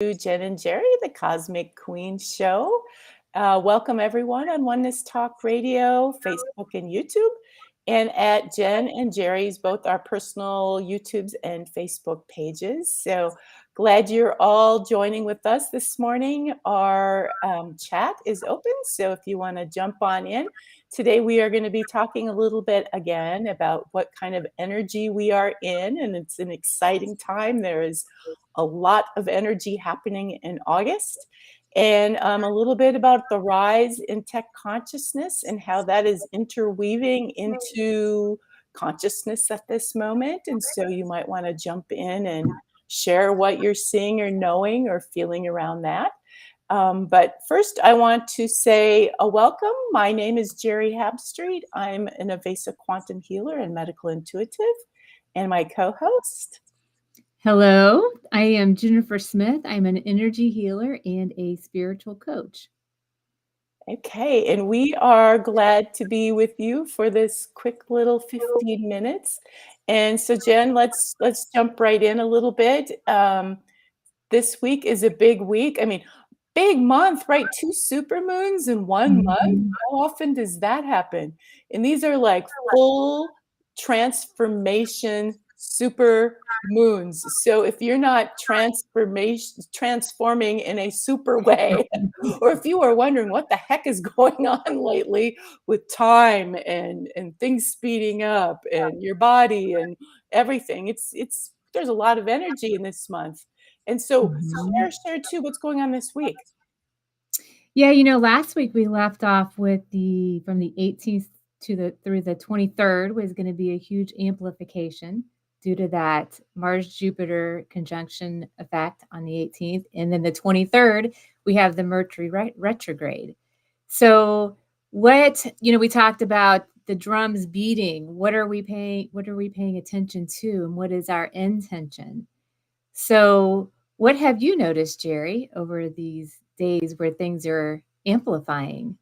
Jen and Geri, the Cosmic Queen Show. Welcome everyone on Oneness Talk Radio, Facebook, and YouTube, and at Jen and Geri's, both our personal YouTubes and Facebook pages. So glad you're all joining with us this morning. Our chat is open, so if you want to jump on in. Today we are going to be talking a little bit again about what kind of energy we are in, and it's an exciting time. There is a lot of energy happening in August, and a little bit about the rise in tech consciousness and how that is interweaving into consciousness at this moment. And so you might want to jump in and share what you're seeing or knowing or feeling around that. But first, I want to say a welcome. My name is Geri Habstrittt. I'm an Avesa quantum healer and medical intuitive, and my co-host. Hello, I am Jennifer Smith. I'm an energy healer and a spiritual coach. Okay, and we are glad to be with you for this quick little 15 minutes. And so, Jen, let's jump right in a little bit. This week is a big week. I mean, big month, right? 2 supermoons in 1 month. How often does that happen? And these are like full transformation super moons. So if you're not transforming in a super way, or if you are wondering what the heck is going on lately with time and things speeding up and your body and everything, it's there's a lot of energy in this month. And so share too what's going on this week. Yeah, last week we left off with from the 18th through the 23rd was going to be a huge amplification due to that Mars-Jupiter conjunction effect on the 18th. And then the 23rd, we have the Mercury retrograde. So we talked about the drums beating. What are we paying attention to, and what is our intention? So what have you noticed, Geri, over these days where things are amplifying?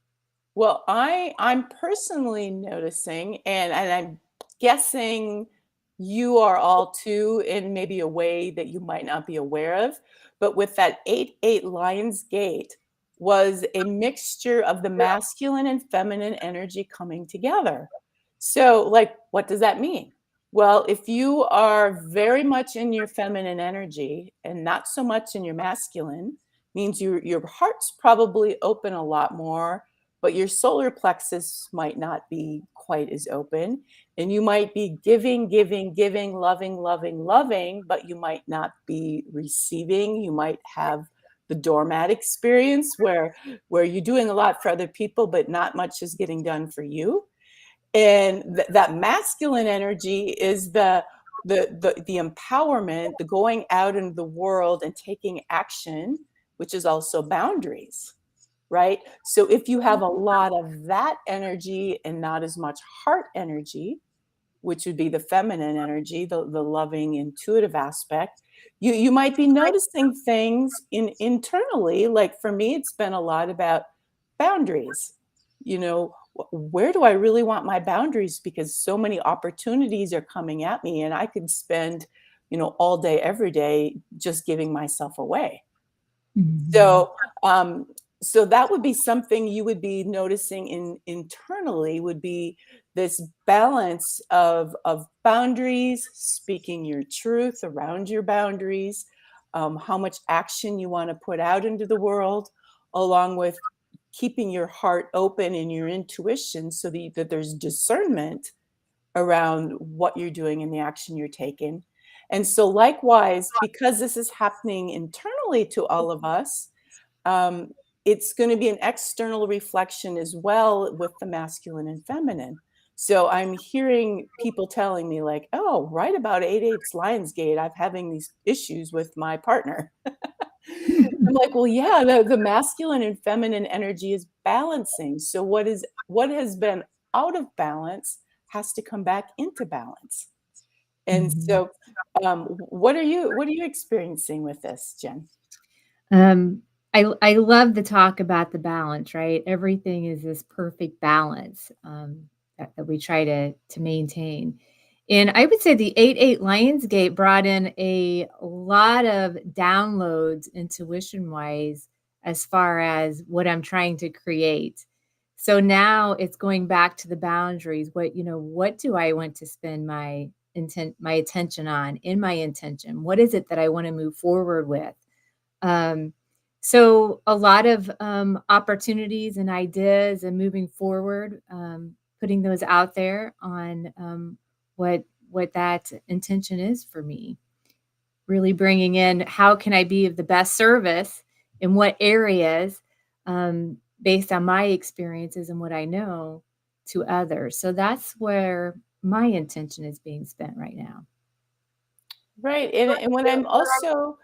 Well, I'm personally noticing, and I'm guessing you are all too, in maybe a way that you might not be aware of, but with that 8-8 Lion's Gate was a mixture of the masculine and feminine energy coming together. So, like, what does that mean? Well, if you are very much in your feminine energy and not so much in your masculine, means your heart's probably open a lot more, but your solar plexus might not be quite as open. And you might be giving, loving, but you might not be receiving. You might have the doormat experience where you're doing a lot for other people, but not much is getting done for you. And that masculine energy is the empowerment, the going out into the world and taking action, which is also boundaries, right? So if you have a lot of that energy and not as much heart energy, which would be the feminine energy, the loving, intuitive aspect, you might be noticing things internally. Like for me, it's been a lot about boundaries. Where do I really want my boundaries? Because so many opportunities are coming at me, and I could spend, all day, every day, just giving myself away. So, so that would be something you would be noticing internally, would be this balance of boundaries, speaking your truth around your boundaries, how much action you want to put out into the world, along with keeping your heart open and your intuition so that there's discernment around what you're doing and the action you're taking. And so likewise, because this is happening internally to all of us, it's going to be an external reflection as well with the masculine and feminine. So I'm hearing people telling me like, oh, right about 8/8 Lionsgate, I'm having these issues with my partner. I'm like, well, yeah, the masculine and feminine energy is balancing. So what has been out of balance has to come back into balance. And so what are you experiencing with this, Jen? I love the talk about the balance, right? Everything is this perfect balance that we try to maintain. And I would say the 8-8 Lionsgate brought in a lot of downloads intuition-wise as far as what I'm trying to create. So now it's going back to the boundaries. What do I want to spend my attention on in my intention? What is it that I want to move forward with? Um, so a lot of opportunities and ideas and moving forward, putting those out there on what that intention is for me. Really bringing in how can I be of the best service in what areas, based on my experiences and what I know to others. So that's where my intention is being spent right now. Right. And what I'm also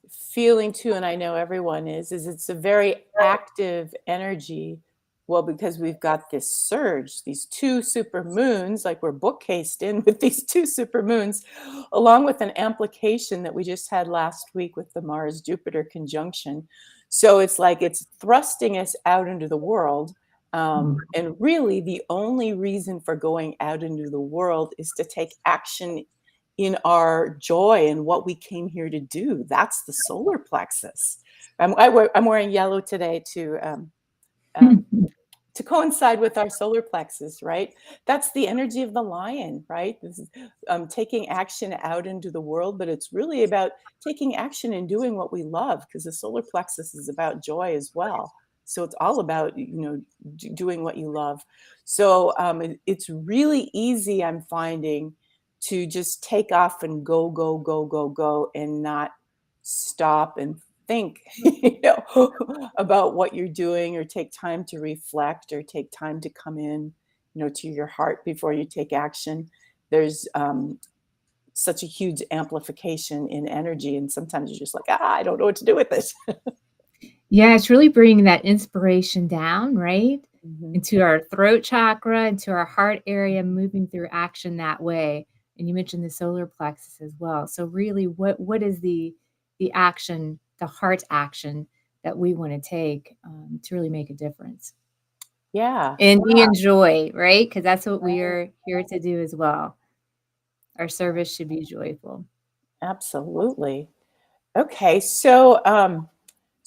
feeling too, and I know everyone is it's a very active energy. Well, because we've got this surge, these two super moons, like we're bookcased in with these two super moons, along with an amplification that we just had last week with the Mars Jupiter conjunction. So it's like it's thrusting us out into the world. And really, the only reason for going out into the world is to take action in our joy and what we came here to do. That's the solar plexus. I'm wearing yellow today um, to coincide with our solar plexus, right? That's the energy of the lion, right? This is taking action out into the world, but it's really about taking action and doing what we love, because the solar plexus is about joy as well. So it's all about doing what you love. So it's really easy, I'm finding, to just take off and go, go, go, go, go, and not stop and think about what you're doing, or take time to reflect, or take time to come in to your heart before you take action. There's such a huge amplification in energy, and sometimes you're just like, I don't know what to do with this. Yeah, it's really bringing that inspiration down, right? Mhm. Into our throat chakra, into our heart area, moving through action that way. And you mentioned the solar plexus as well. So really what is the action, the heart action that we want to take to really make a difference? Yeah, And we enjoy, right? Because that's what we are here to do as well. Our service should be joyful. absolutely. Okay, so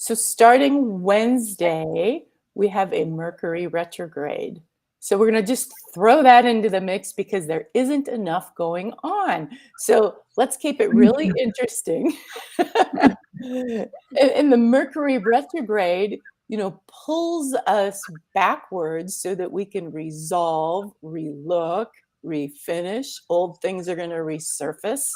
starting Wednesday, we have a Mercury retrograde. So we're going to just throw that into the mix because there isn't enough going on. So let's keep it really interesting. And the Mercury retrograde, pulls us backwards so that we can resolve, relook, refinish. Old things are going to resurface,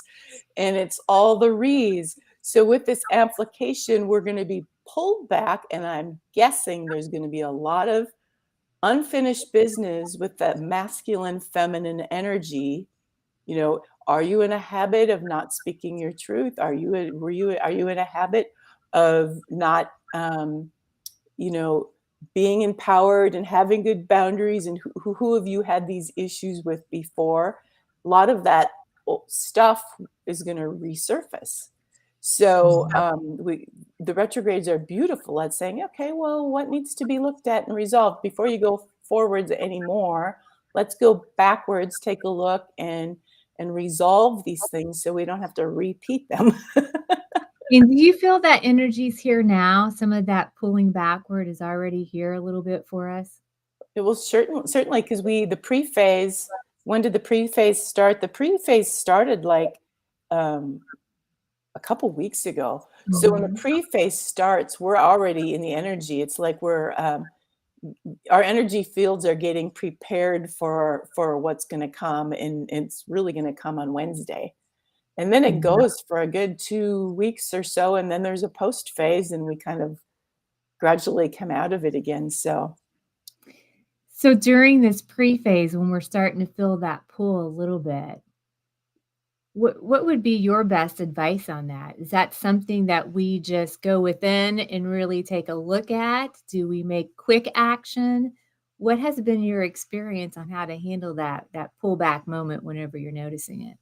and it's all the re's. So with this amplification, we're going to be pulled back, and I'm guessing there's going to be a lot of unfinished business with that masculine feminine energy. Are you in a habit of not speaking your truth? Are you in a habit of not you know being empowered and having good boundaries? And who have you had these issues with before? A lot of that stuff is going to resurface. So the retrogrades are beautiful at saying, okay, well, what needs to be looked at and resolved before you go forwards anymore? Let's go backwards, take a look, and resolve these things so we don't have to repeat them. And do you feel that energy's here now? Some of that pulling backward is already here a little bit for us? It will certainly, because the pre-phase. When did the pre-phase start? The pre-phase started like um, a couple weeks ago. So when the Mhm. pre-phase starts, we're already in the energy. It's like our energy fields are getting prepared for what's going to come, and it's really going to come on Wednesday. And then it Mhm. goes for a good 2 weeks or so, and then there's a post phase, and we kind of gradually come out of it again. So So during this pre-phase, when we're starting to feel that pull a little bit, what would be your best advice on that? Is that something that we just go within and really take a look at? Do we make quick action? What has been your experience on how to handle that pullback moment whenever you're noticing it?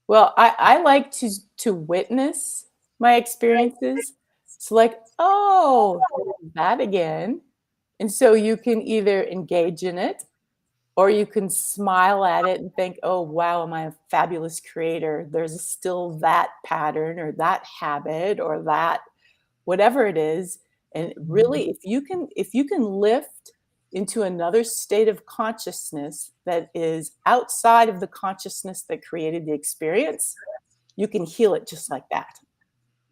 well, I like to witness my experiences. So like, oh, here's that again. And so you can either engage in it, Or you can smile at it and think, oh, wow, am I a fabulous creator? There's still that pattern or that habit or that whatever it is. And Mhm. really, if you can lift into another state of consciousness that is outside of the consciousness that created the experience, you can heal it just like that.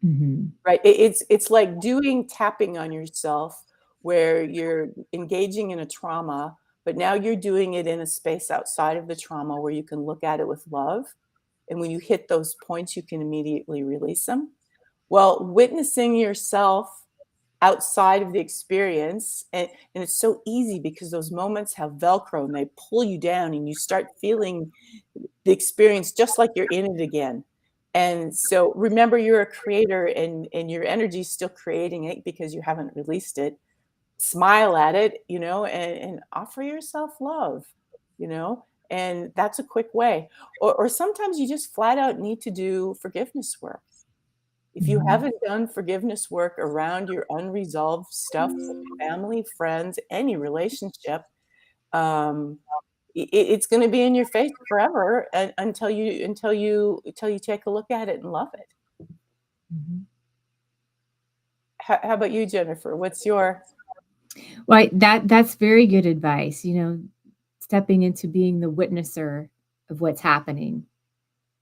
Mhm. Right? It's like doing tapping on yourself where you're engaging in a trauma, but now you're doing it in a space outside of the trauma where you can look at it with love. And when you hit those points, you can immediately release them. Well, witnessing yourself outside of the experience, and it's so easy because those moments have Velcro and they pull you down and you start feeling the experience just like you're in it again. And so remember you're a creator and your energy is still creating it because you haven't released it. Smile at it, and offer yourself love, and that's a quick way. Or sometimes you just flat out need to do forgiveness work. If you Mhm. haven't done forgiveness work around your unresolved stuff with family, friends, any relationship, um, it's going to be in your face forever until you take a look at it and love it. Mhm. How about you, Jennifer? What's your Well, that's very good advice, stepping into being the witnesser of what's happening.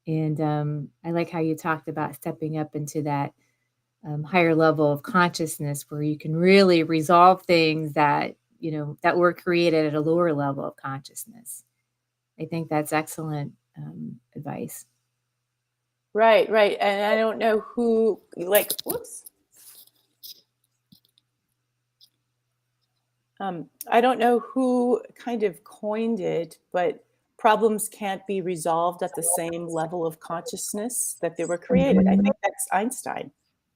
And I like how you talked about stepping up into that higher level of consciousness where you can really resolve things that were created at a lower level of consciousness. I think that's excellent advice. right, right? And I don't know who like. Whoops. I don't know who kind of coined it, but problems can't be resolved at the same level of consciousness that they were created. I Mhm. think that's Einstein, It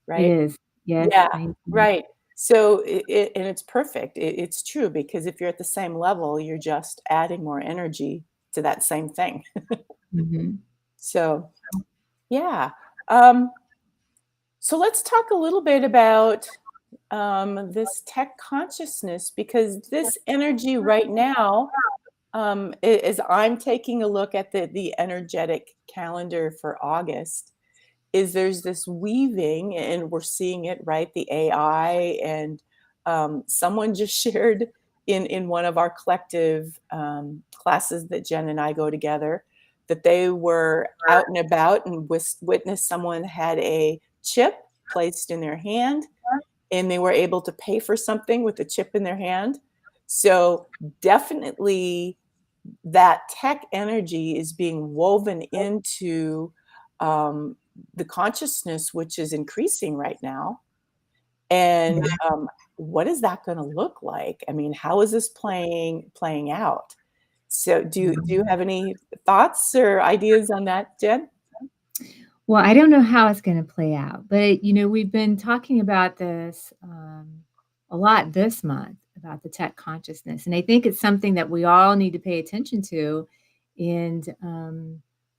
right? is. Yes, Yeah, I right. So and it's perfect. It's true because if you're at the same level, you're just adding more energy to that same thing. Mhm. So yeah. Um, so let's talk a little bit about this tech consciousness because this energy right now, as I'm taking a look at the energetic calendar for August, is there's this weaving, and we're seeing it, right? The AI, and someone just shared in one of our collective classes that Jen and I go together that they were out and about and witnessed someone had a chip placed in their hand and they were able to pay for something with the chip in their hand. So definitely that tech energy is being woven into um, the consciousness, which is increasing right now. And what is that going to look like? I mean, how is this playing out? So, do you Mhm. have any thoughts or ideas on that, Jen? Well, I don't know how it's gonna play out, but, we've been talking about this, a lot this month about the tech consciousness, and I think it's something that we all need to pay attention to and,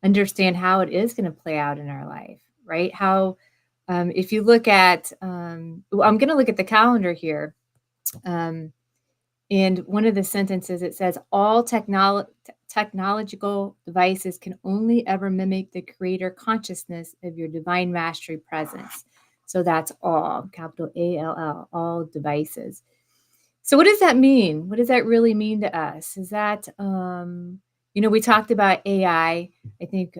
understand how it is gonna play out in our life, right? How, if you look at, well, I'm gonna look at the calendar here, um, and one of the sentences, it says, "All technological devices can only ever mimic the creator consciousness of your divine mastery presence." So that's all, capital ALL, all devices. So what does that mean? What does that really mean to us? Is that, we talked about AI. I think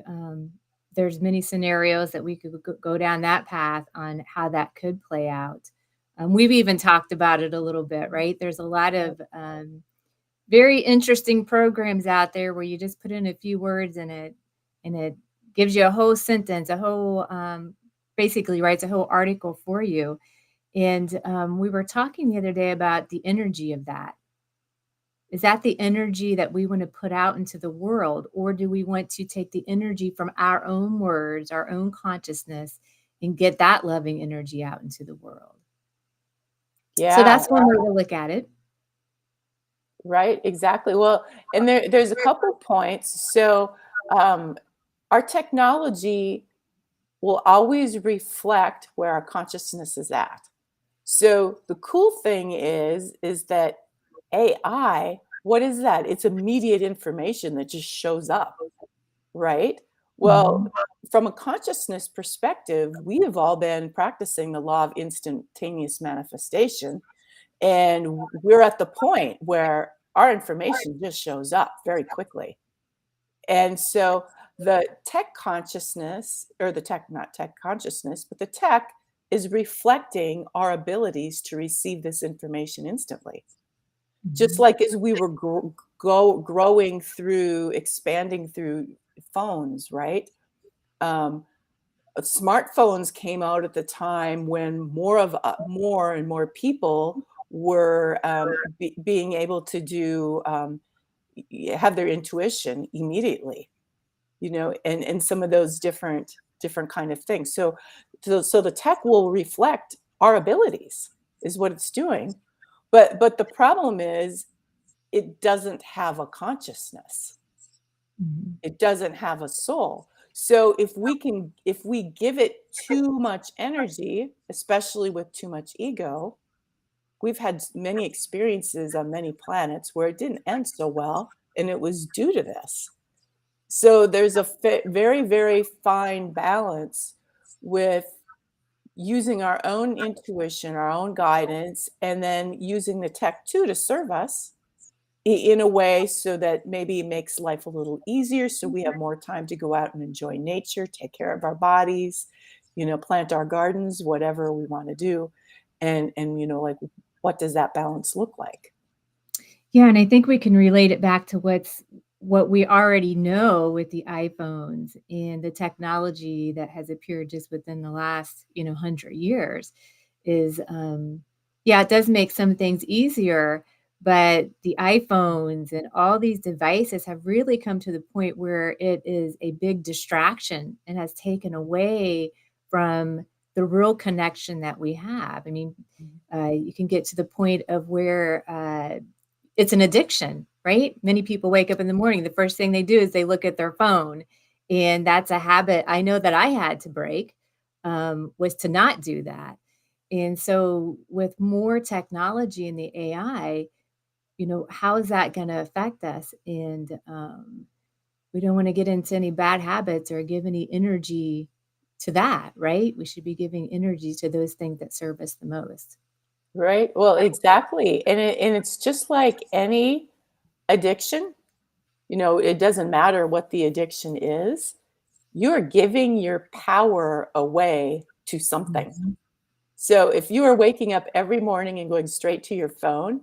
there's many scenarios that we could go down that path on how that could play out. We've even talked about it a little bit, right? There's a lot of very interesting programs out there where you just put in a few words and it gives you a whole sentence, a whole basically writes a whole article for you. And we were talking the other day about the energy of that. Is that the energy that we want to put out into the world? Or do we want to take the energy from our own words, our own consciousness, and get that loving energy out into the world? So Yeah, that's one way to look at it. right, exactly. Well, and there's a couple points. So, um, our technology will always reflect where our consciousness is at. So the cool thing is that AI what is that? It's immediate information that just shows up, right? Well, Mhm. from a consciousness perspective, we have all been practicing the law of instantaneous manifestation, and we're at the point where our information just shows up very quickly. And so the tech consciousness, or the tech, not tech consciousness, but the tech is reflecting our abilities to receive this information instantly. Just Mhm. like as we were growing through, expanding through phones, right? Um, Smartphones came out at the time when more and more people were being able to do have their intuition immediately, and some of those different kind of things. So the tech will reflect our abilities, is what it's doing. But the problem is it doesn't have a consciousness. Mhm. It doesn't have a soul. So if we give it too much energy, especially with too much ego, we've had many experiences on many planets where it didn't end so well, and it was due to this. So there's a very, very fine balance with using our own intuition, our own guidance, and then using the tech too to serve us in a way so that maybe it makes life a little easier, so we have more time to go out and enjoy nature, take care of our bodies, plant our gardens, whatever we want to do. And like, what does that balance look like? Yeah, and I think we can relate it back to what we already know with the iPhones and the technology that has appeared just within the last, 100 years is, yeah, it does make some things easier, but the iPhones and all these devices have really come to the point where it is a big distraction and has taken away from the real connection that we have. I mean, Mhm. you can get to the point of where, it's an addiction, right? Many people wake up in the morning, the first thing they do is they look at their phone, and that's a habit I know that I had to break, was to not do that. And so with more technology and the AI, how is that gonna affect us? And, we don't wanna get into any bad habits or give any energy to that, right? We should be giving energy to those things that serve us the most. Right? Well, exactly. And it's just like any addiction, it doesn't matter what the addiction is. You're giving your power away to something. Mhm. So if you are waking up every morning and going straight to your phone,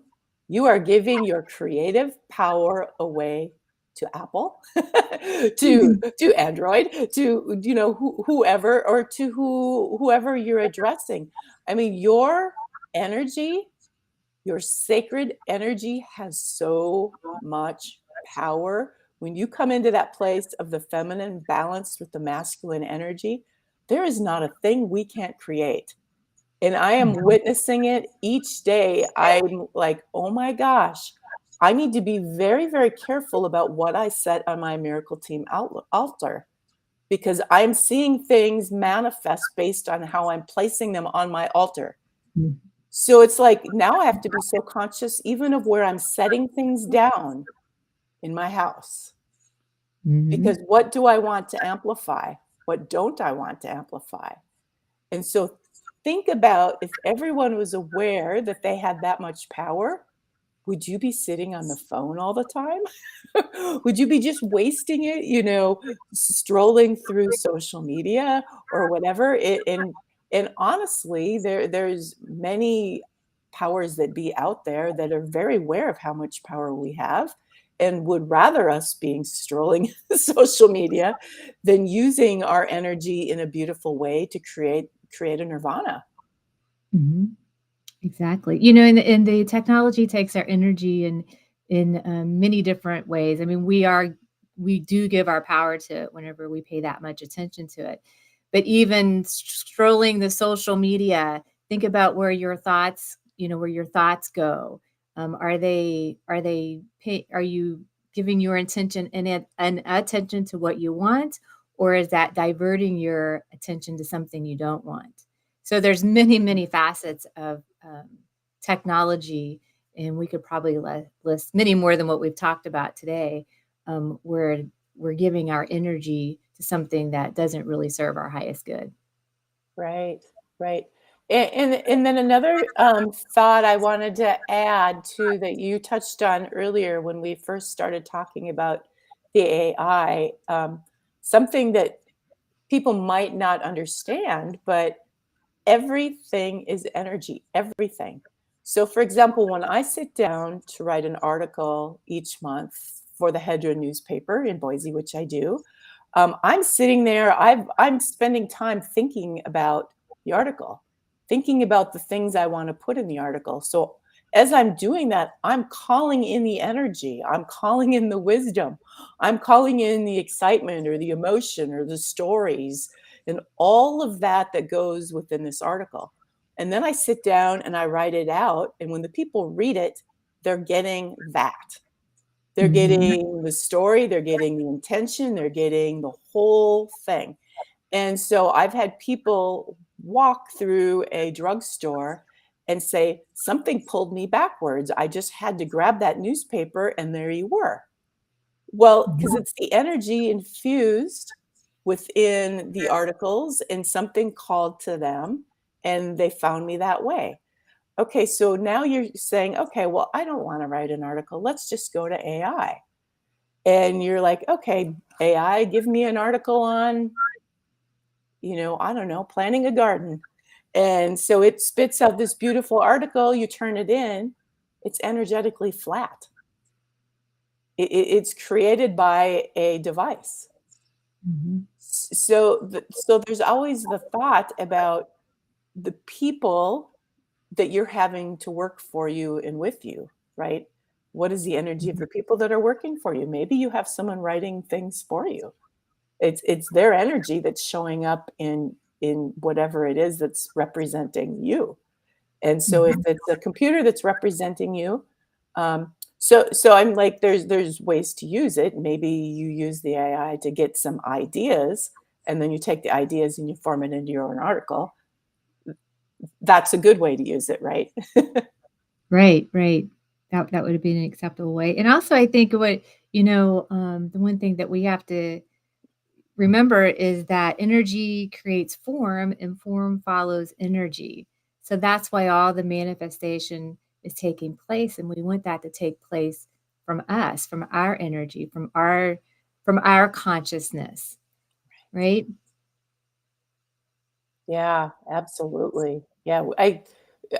you are giving your creative power away to Apple, to Android, to whoever, or to whoever you're addressing. I mean, your energy, your sacred energy has so much power. When you come into that place of the feminine balanced with the masculine energy, there is not a thing we can't create. And I am Mhm. witnessing it each day. I'm like, oh my gosh, I need to be very, very careful about what I set on my Miracle Team altar, because I'm seeing things manifest based on how I'm placing them on my altar. Mhm. So it's like now I have to be so conscious even of where I'm setting things down in my house, because Mhm. what do I want to amplify? What don't I want to amplify? And so think about, if everyone was aware that they had that much power, would you be sitting on the phone all the time? Would you be just wasting it, strolling through social media or whatever? And honestly, there's many powers that be out there that are very aware of how much power we have and would rather us being strolling social media than using our energy in a beautiful way to create a nirvana. Mhm. Exactly. And the technology takes our energy in many different ways. I mean, we do give our power to it whenever we pay that much attention to it. But even scrolling the social media, think about where your thoughts go. Are you giving your intention and attention to what you want, or is that diverting your attention to something you don't want? So there's many, many facets of technology and we could probably list many more than what we've talked about today, where we're giving our energy to something that doesn't really serve our highest good. Right, right. And then another thought I wanted to add to that you touched on earlier when we first started talking about the AI, something that people might not understand, but everything is energy, everything. So, for example, when I sit down to write an article each month for the Hedra newspaper in Boise, which I do, I'm sitting there, I'm spending time thinking about the article, thinking about the things I want to put in the article. So, as I'm doing that, I'm calling in the energy, I'm calling in the wisdom, I'm calling in the excitement or the emotion or the stories and all of that that goes within this article. And then I sit down and I write it out. And when the people read it, they're getting that. They're Mhm. getting the story, they're getting the intention, they're getting the whole thing. And so I've had people walk through a drugstore and say, something pulled me backwards. I just had to grab that newspaper and there you were. Well, because Mhm. it's the energy infused within the articles and something called to them, and they found me that way. Okay, so now you're saying, okay, well, I don't want to write an article. Let's just go to AI. And you're like, okay, AI, give me an article on, I don't know, planting a garden. And so it spits out this beautiful article. You turn it in, it's energetically flat. It's created by a device. Mhm. So there's always the thought about the people that you're having to work for you and with you, right? What is the energy of Mhm. the people that are working for you? Maybe you have someone writing things for you. It's their energy that's showing up in whatever it is that's representing you. And so if Mhm. it's a computer that's representing you, so I'm like, there's ways to use it. Maybe you use the AI to get some ideas, and then you take the ideas and you form it into your own article. That's a good way to use it, right? Right, right. That would have been an acceptable way. And also, I think the one thing that we have to remember is that energy creates form and form follows energy. So that's why all the manifestation is taking place, and we want that to take place from us, from our energy, from our consciousness, right? Yeah, absolutely. Yeah, I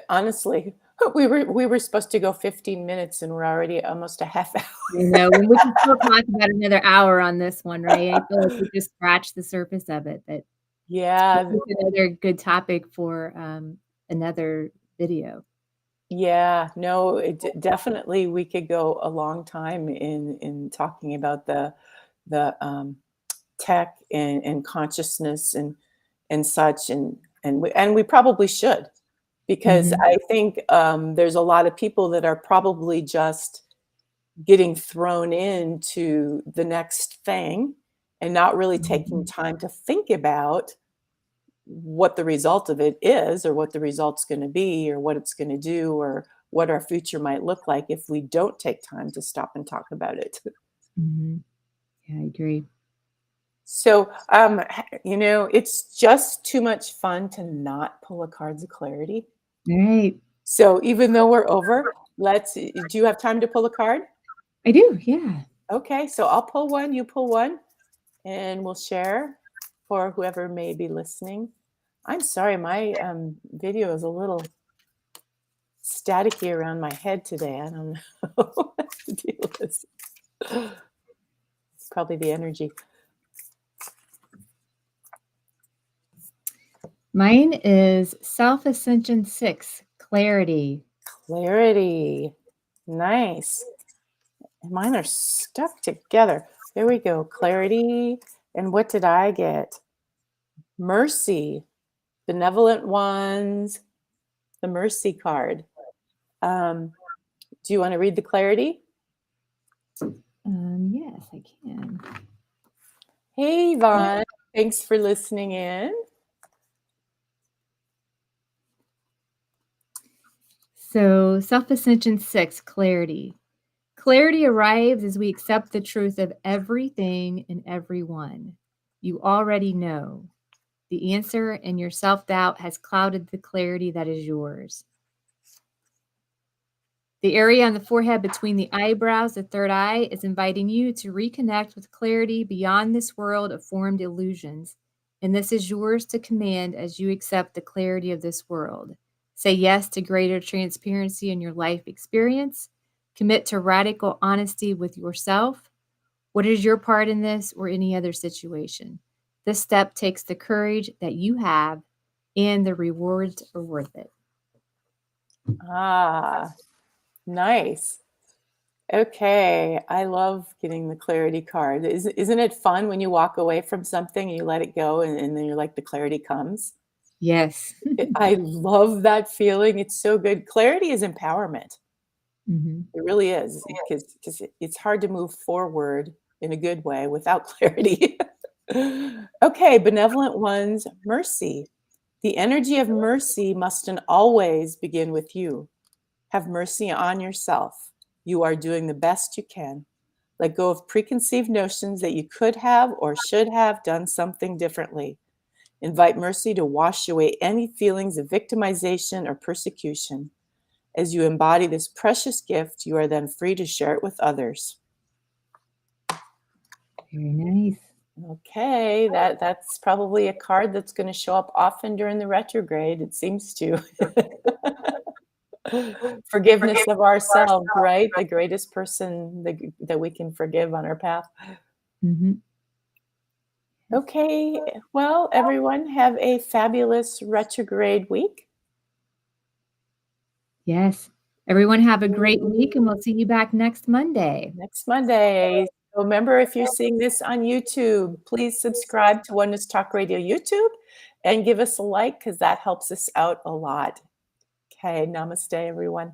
honestly, we were supposed to go 15 minutes and we're already almost a half You hour. know, we can still talk about another hour on this one, right? I feel like we just scratched the surface of it, but Yeah, maybe it's another good topic for, another video. yeah, no, definitely we could go a long time in talking about the tech and consciousness and such and we probably should because Mhm, I think there's a lot of people that are probably just getting thrown into the next thing and not really taking mhm, time to think about what the result of it is or what the result's going to be or what it's going to do or what our future might look like if we don't take time to stop and talk about it. mhm. Yeah, I agree. So, it's just too much fun to not pull a cards of clarity. Right. So, even though we're over, do you have time to pull a card? I do, yeah. Okay, so I'll pull one, you pull one, and we'll share for whoever may be listening. I'm sorry, my video is a little staticky around my head today. I don't know what the deal is. It's probably the energy. Mine is Self-Ascension 6, Clarity. Clarity. Nice. And mine are stuck together. There we go. Clarity. And what did I get? Mercy. Benevolent ones. The mercy card. Um, do you want to read the clarity? Yes, I can. Hey, Yvonne. Thanks for listening in. So, self ascension 6, clarity. Clarity arrives as we accept the truth of everything and everyone. You already know. The answer, and your self doubt has clouded the clarity that is yours. The area on the forehead between the eyebrows, the third eye, is inviting you to reconnect with clarity beyond this world of formed illusions. And this is yours to command as you accept the clarity of this world. Say yes to greater transparency in your life experience. Commit to radical honesty with yourself. What is your part in this or any other situation? This step takes the courage that you have, and the rewards are worth it. Ah, nice. Okay, I love getting the clarity card. Isn't it fun when you walk away from something and you let it go and then you're like, the clarity comes? Yes. I love that feeling. It's so good. Clarity is empowerment. Mhm. It really is, because it's hard to move forward in a good way without clarity. Okay, benevolent ones, mercy. The energy of mercy mustn't always begin with you. Have mercy on yourself. You are doing the best you can. Let go of preconceived notions that you could have or should have done something differently. Invite mercy to wash away any feelings of victimization or persecution. As you embody this precious gift, you are then free to share it with others. Very nice. Okay, that's probably a card that's going to show up often during the retrograde. It seems to. Forgiveness of ourselves, right? The greatest person that we can forgive on our path. Mhm. Okay, well, everyone, have a fabulous retrograde week. Yes. Everyone have a great week, and we'll see you back next Monday. Next Monday. So remember, if you're seeing this on YouTube, please subscribe to Oneness Talk Radio YouTube and give us a like, because that helps us out a lot. Okay, namaste, everyone.